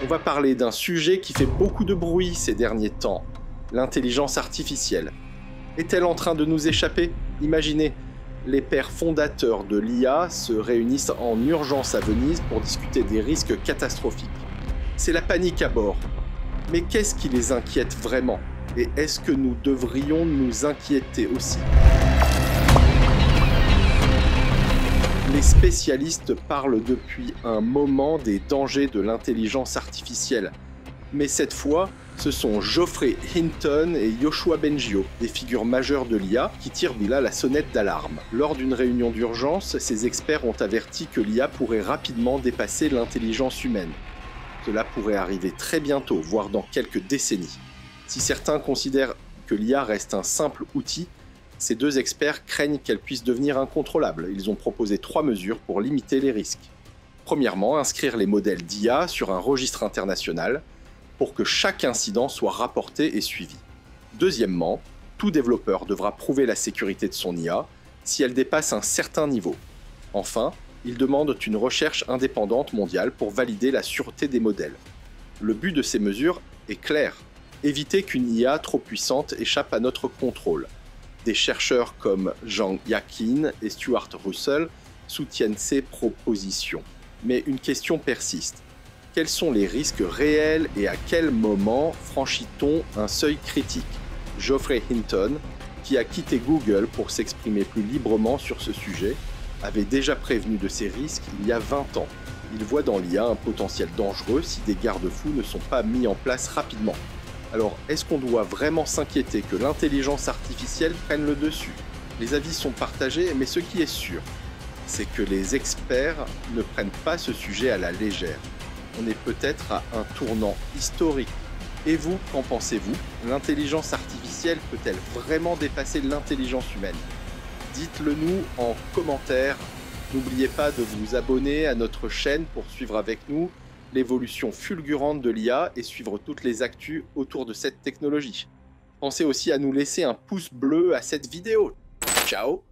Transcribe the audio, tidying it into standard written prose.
On va parler d'un sujet qui fait beaucoup de bruit ces derniers temps, l'intelligence artificielle. Est-elle en train de nous échapper? Imaginez, les pères fondateurs de l'IA se réunissent en urgence à Venise pour discuter des risques catastrophiques. C'est la panique à bord. Mais qu'est-ce qui les inquiète vraiment? Et est-ce que nous devrions nous inquiéter aussi? Les spécialistes parlent depuis un moment des dangers de l'intelligence artificielle. Mais cette fois, ce sont Geoffrey Hinton et Yoshua Bengio, des figures majeures de l'IA, qui tirent là la sonnette d'alarme. Lors d'une réunion d'urgence, ces experts ont averti que l'IA pourrait rapidement dépasser l'intelligence humaine. Cela pourrait arriver très bientôt, voire dans quelques décennies. Si certains considèrent que l'IA reste un simple outil, ces deux experts craignent qu'elle puisse devenir incontrôlable. Ils ont proposé 3 mesures pour limiter les risques. Premièrement, inscrire les modèles d'IA sur un registre international pour que chaque incident soit rapporté et suivi. Deuxièmement, tout développeur devra prouver la sécurité de son IA si elle dépasse un certain niveau. Enfin, ils demandent une recherche indépendante mondiale pour valider la sûreté des modèles. Le but de ces mesures est clair: éviter qu'une IA trop puissante échappe à notre contrôle. Des chercheurs comme Zhang Yaqin et Stuart Russell soutiennent ces propositions. Mais une question persiste. Quels sont les risques réels et à quel moment franchit-on un seuil critique? Geoffrey Hinton, qui a quitté Google pour s'exprimer plus librement sur ce sujet, avait déjà prévenu de ces risques il y a 20 ans. Il voit dans l'IA un potentiel dangereux si des garde-fous ne sont pas mis en place rapidement. Alors, est-ce qu'on doit vraiment s'inquiéter que l'intelligence artificielle prenne le dessus? Les avis sont partagés, mais ce qui est sûr, c'est que les experts ne prennent pas ce sujet à la légère. On est peut-être à un tournant historique. Et vous, qu'en pensez-vous? L'intelligence artificielle peut-elle vraiment dépasser l'intelligence humaine? Dites-le nous en commentaire. N'oubliez pas de vous abonner à notre chaîne pour suivre avec nous l'évolution fulgurante de l'IA et suivre toutes les actus autour de cette technologie. Pensez aussi à nous laisser un pouce bleu à cette vidéo. Ciao!